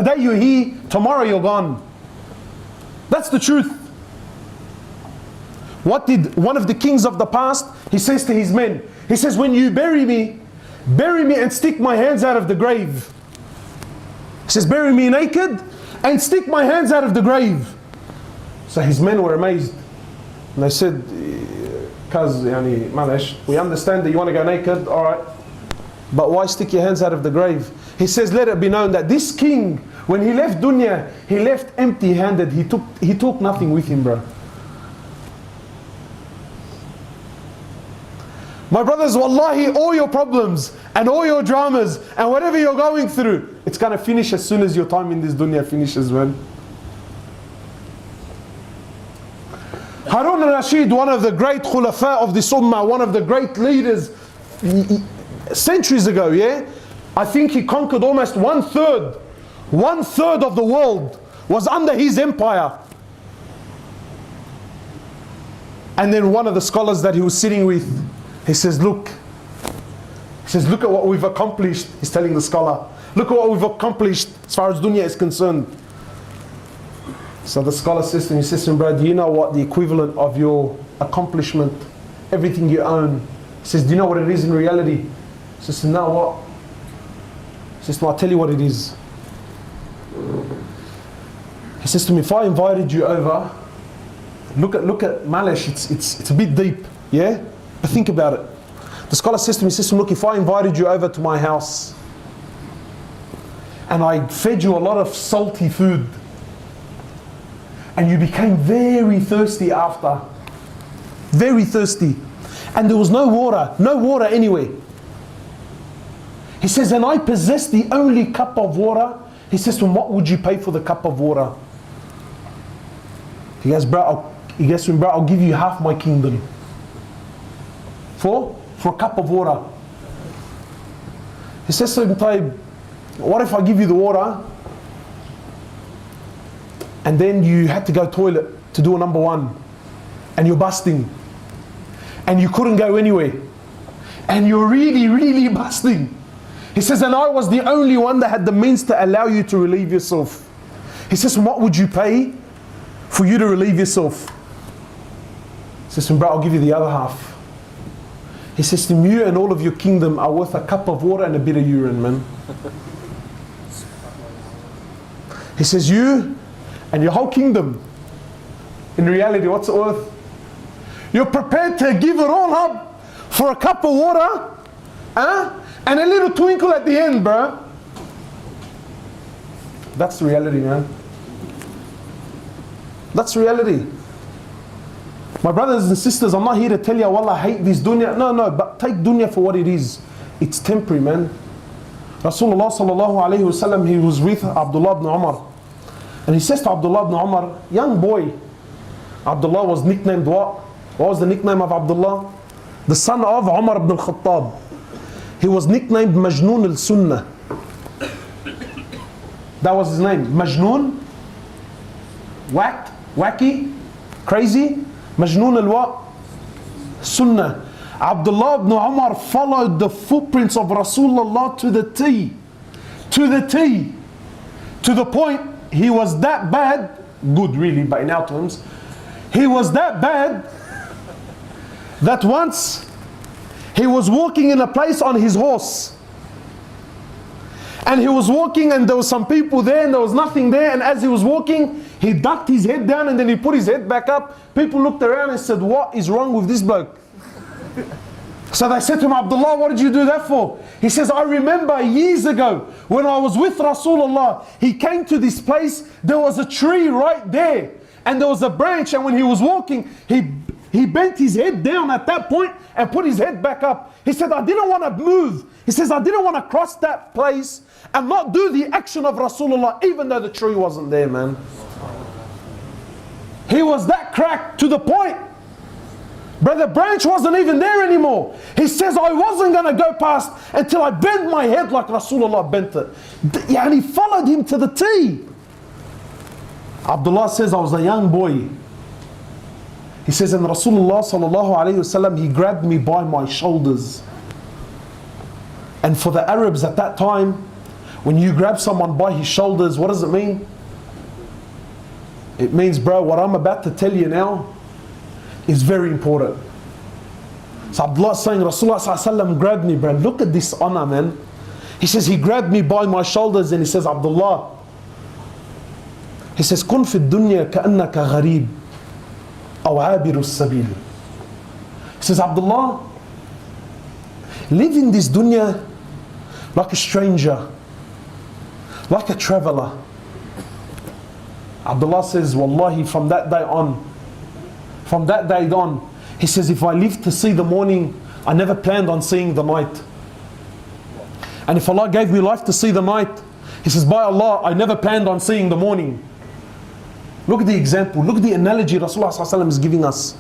Today you're here, tomorrow you're gone. That's the truth. What did one of the kings of the past, he says to his men, he says, when you bury me and stick my hands out of the grave. He says, bury me naked and stick my hands out of the grave. So his men were amazed. And they said, cuz, we understand that you want to go naked, alright. But why stick your hands out of the grave? He says, let it be known that this king, when he left dunya, he left empty-handed. He took nothing with him, bro. My brothers, wallahi, all your problems and all your dramas and whatever you're going through, it's going to finish as soon as your time in this dunya finishes, man. Harun al-Rashid, one of the great khulafa of this ummah, one of the great leaders centuries ago, yeah? I think he conquered almost one third of the world was under his empire. And then one of the scholars that he was sitting with, he says, look at what we've accomplished. He's telling the scholar, look at what we've accomplished as far as dunya is concerned. So the scholar says to him, he says to him, bro, do you know what the equivalent of your accomplishment, everything you own? He says, do you know what it is in reality? He says, no, what? He says, no, I'll tell you what it is. He says to me, if I invited you over, look at Malish, it's a bit deep, yeah? But think about it. The scholar says to me, look, if I invited you over to my house and I fed you a lot of salty food and you became very thirsty after, very thirsty, and there was no water anywhere. He says, and I possess the only cup of water. He says to him, what would you pay for the cup of water? He goes, bro, I'll give you half my kingdom. For a cup of water. He says to him, Taib, what if I give you the water and then you had to go toilet to do a number one and you're busting and you couldn't go anywhere and you're really, really busting. He says, and I was the only one that had the means to allow you to relieve yourself. He says, what would you pay for you to relieve yourself? He says, bro, I'll give you the other half. He says to him, you and all of your kingdom are worth a cup of water and a bit of urine, man. He says, you and your whole kingdom, in reality, what's it worth? You're prepared to give it all up for a cup of water, and a little twinkle at the end, bro. That's the reality, man. That's reality. My brothers and sisters, I'm not here to tell you, wallah, I hate this dunya. No, but take dunya for what it is. It's temporary, man. Rasulullah sallallahu alayhi wasallam, he was with Abdullah ibn Umar. And he says to Abdullah ibn Umar, young boy. Abdullah was nicknamed what? What was the nickname of Abdullah? The son of Umar ibn al-Khattab. He was nicknamed Majnoon al-Sunnah. That was his name. Majnoon, whacked, wacky, crazy. Majnoon al-what? Sunnah. Abdullah ibn Umar followed the footprints of Rasulullah to the T. To the T. To the point, he was that bad, good really, but in our terms, he was that bad that once he was walking in a place on his horse. And he was walking and there was some people there and there was nothing there, and as he was walking, he ducked his head down and then he put his head back up. People looked around and said, what is wrong with this bloke? So they said to him, Abdullah, what did you do that for? He says, I remember years ago when I was with Rasulullah, he came to this place, there was a tree right there and there was a branch, and when he was walking, he bent his head down at that point and put his head back up. He said, I didn't want to move. He says, I didn't want to cross that place and not do the action of Rasulullah, even though the tree wasn't there, man. He was that cracked to the point, but the branch wasn't even there anymore. He says, I wasn't going to go past until I bent my head like Rasulullah bent it. And he followed him to the T. Abdullah says, I was a young boy. He says, and Rasulullah sallallahu alayhi wasallam, he grabbed me by my shoulders. And for the Arabs at that time, When you grab someone by his shoulders, what does it mean? It means, bro, what I'm about to tell you now is very important. So Abdullah is saying, Rasulullah grabbed me, bro. Look at this honor, man. He says, he grabbed me by my shoulders and he says, Abdullah, he says, كن في الدنيا كأنك غريب أو عابر السبيل. He says, Abdullah, live in this dunya like a stranger, like a traveler. Abdullah says, Wallahi, from that day on, he says, if I live to see the morning, I never planned on seeing the night. And if Allah gave me life to see the night, he says, by Allah, I never planned on seeing the morning. Look at the example, look at the analogy Rasulullah ﷺ is giving us.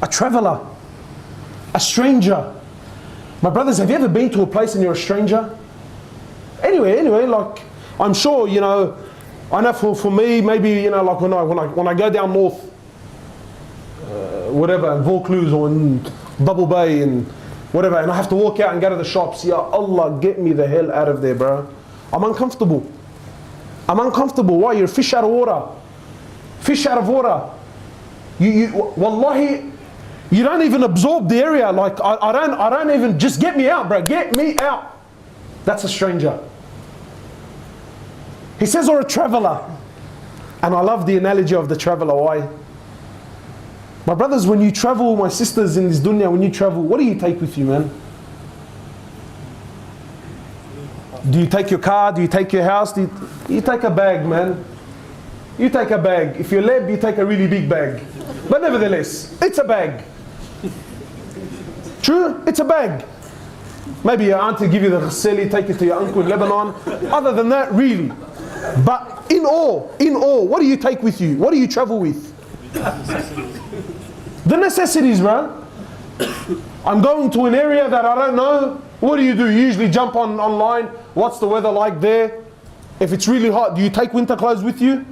A traveler, a stranger. My brothers, have you ever been to a place and you're a stranger? Anyway, like, I'm sure, you know, I know for me, maybe, you know, like when I go down north, whatever, in Vaucluse or in Double Bay and whatever, and I have to walk out and go to the shops. Ya Allah, get me the hell out of there, bro. I'm uncomfortable. Why? You're a fish out of water. Fish out of water. Wallahi, you don't even absorb the area. Like, I don't even, just get me out, bro. Get me out. That's a stranger. He says, or a traveler. And I love the analogy of the traveler. Why? My brothers, when you travel, my sisters in this dunya, when you travel, what do you take with you, man? Do you take your car? Do you take your house? You take a bag, man. You take a bag. If you're lab, you take a really big bag. But nevertheless, it's a bag. True? It's a bag. Maybe your auntie give you the ghaseli, take it to your uncle in Lebanon. Other than that, really. But in all, what do you take with you? What do you travel with? The necessities, bro. I'm going to an area that I don't know. What do? You usually jump online. What's the weather like there? If it's really hot, do you take winter clothes with you?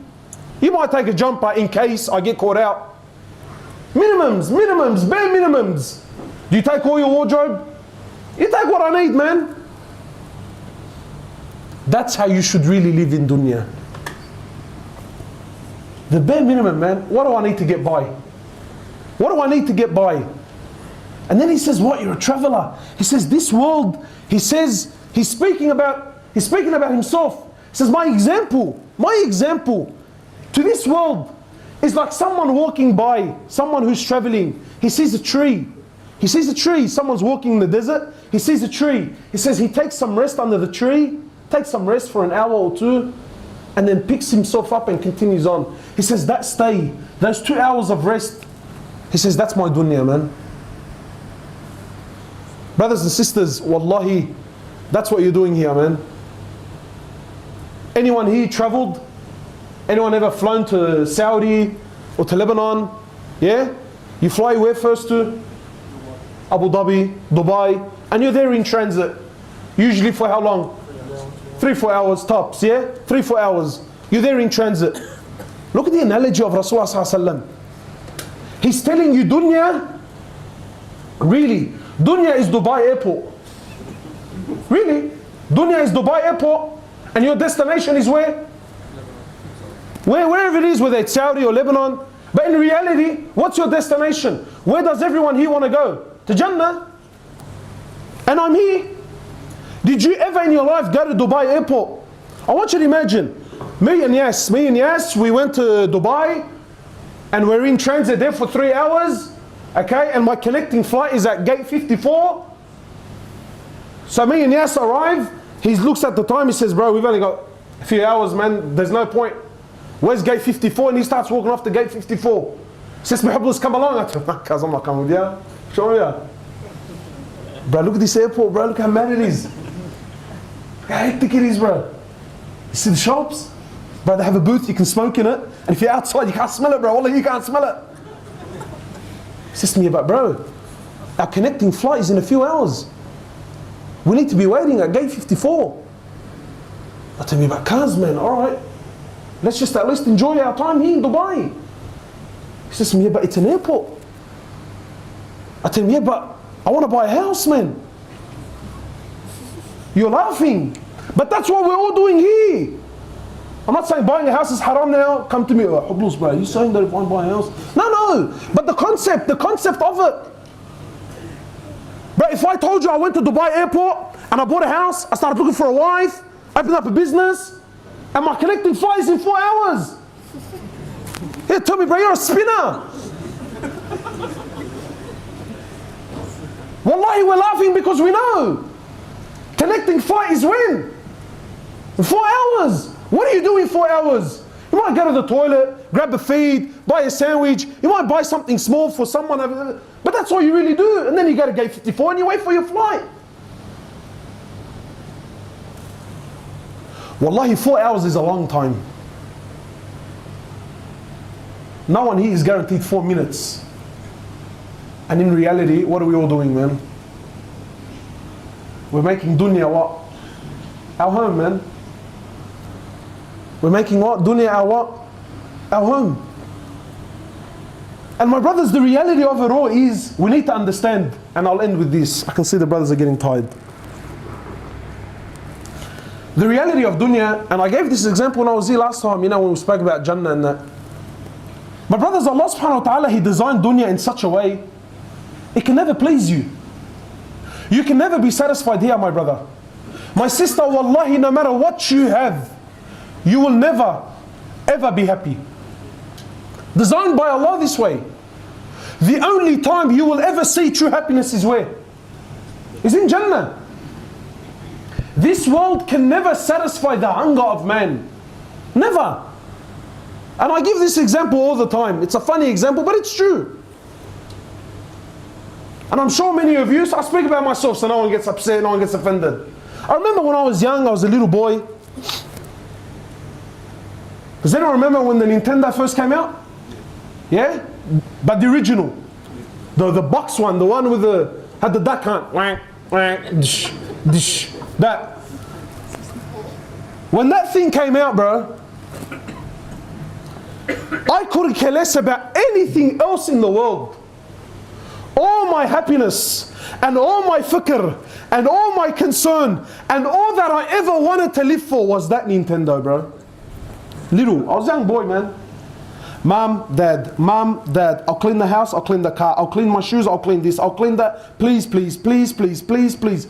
You might take a jumper in case I get caught out. Minimums, bare minimums. Do you take all your wardrobe? You take what I need, man. That's how you should really live in dunya. The bare minimum, man. What do I need to get by? What do I need to get by? And then he says, what? You're a traveler. He says, this world, he says, he's speaking about himself. He says, my example to this world is like someone walking by, someone who's traveling. He sees a tree. Someone's walking in the desert. He sees a tree. He says he takes some rest under the tree, takes some rest for an hour or two, and then picks himself up and continues on. He says that stay, those 2 hours of rest, he says that's my dunya, man. Brothers and sisters, wallahi, that's what you're doing here, man. Anyone here traveled? Anyone ever flown to Saudi or to Lebanon? Yeah? You fly where first to? Abu Dhabi, Dubai, and you're there in transit. Usually for how long? 3-4 hours tops, yeah? 3-4 hours. You're there in transit. Look at the analogy of Rasulullah sallallahu alaihi wasallam. He's telling you dunya, really, dunya is Dubai airport. Really? Dunya is Dubai airport, and your destination is where? Wherever it is, whether it's Saudi or Lebanon. But in reality, what's your destination? Where does everyone here want to go? To Jannah. And I'm here. Did you ever in your life go to Dubai airport? I want you to imagine, me and Yas, we went to Dubai and we're in transit there for 3 hours, okay, and my connecting flight is at gate 54. So me and Yas arrive, he looks at the time, he says, bro, we've only got a few hours, man, there's no point. Where's gate 54? And he starts walking off to gate 54. He says, Hoblos, come along. I tell him, cuz I'm not coming with you. Show me ya. Bro, look at this airport, bro, look how mad it is. Look how hectic it is, bro. You see the shops? Bro, they have a booth, you can smoke in it. And if you're outside, you can't smell it, bro. Wallah, you can't smell it. He says to me, but bro, our connecting flight is in a few hours. We need to be waiting at gate 54. I tell me about cars, man, alright. Let's just at least enjoy our time here in Dubai. He says to me, yeah, but it's an airport. I tell him, yeah, but I want to buy a house, man. You're laughing. But that's what we're all doing here. I'm not saying buying a house is haram now. Come to me, oh, Hoblos, bro. You saying that if I buy a house? No. But the concept of it. But if I told you I went to Dubai airport and I bought a house, I started looking for a wife, opened up a business, and my collecting flies in 4 hours. Here, tell me, bro, you're a spinner. Wallahi, we're laughing because we know. Connecting flight is when? In 4 hours. What do you do in 4 hours? You might go to the toilet, grab a feed, buy a sandwich. You might buy something small for someone. But that's all you really do. And then you go to gate 54 and you wait for your flight. Wallahi, 4 hours is a long time. No one here is guaranteed 4 minutes. And in reality, what are we all doing, man? We're making dunya what? Our home, man. We're making what? Dunya our what? Our home. And my brothers, the reality of it all is, we need to understand, and I'll end with this. I can see the brothers are getting tired. The reality of dunya, and I gave this example when I was here last time, when we spoke about Jannah and that. My brothers, Allah subhanahu wa ta'ala, He designed dunya in such a way, it can never please you. You can never be satisfied here, my brother. My sister, wallahi, no matter what you have, you will never, ever be happy. Designed by Allah this way. The only time you will ever see true happiness is where? Is in Jannah. This world can never satisfy the hunger of man. Never. And I give this example all the time. It's a funny example, but it's true. And I'm sure many of you, so I speak about myself so no one gets upset, no one gets offended. I remember when I was young, I was a little boy. Does anyone remember when the Nintendo first came out? Yeah? But the original. The box one, the one with had the duck hunt. That. When that thing came out, bro, I couldn't care less about anything else in the world. All my happiness and all my fikr and all my concern and all that I ever wanted to live for was that Nintendo, bro. Little. I was a young boy, man. Mom, dad, I'll clean the house, I'll clean the car, I'll clean my shoes, I'll clean this, I'll clean that. Please, please, please, please, please, please.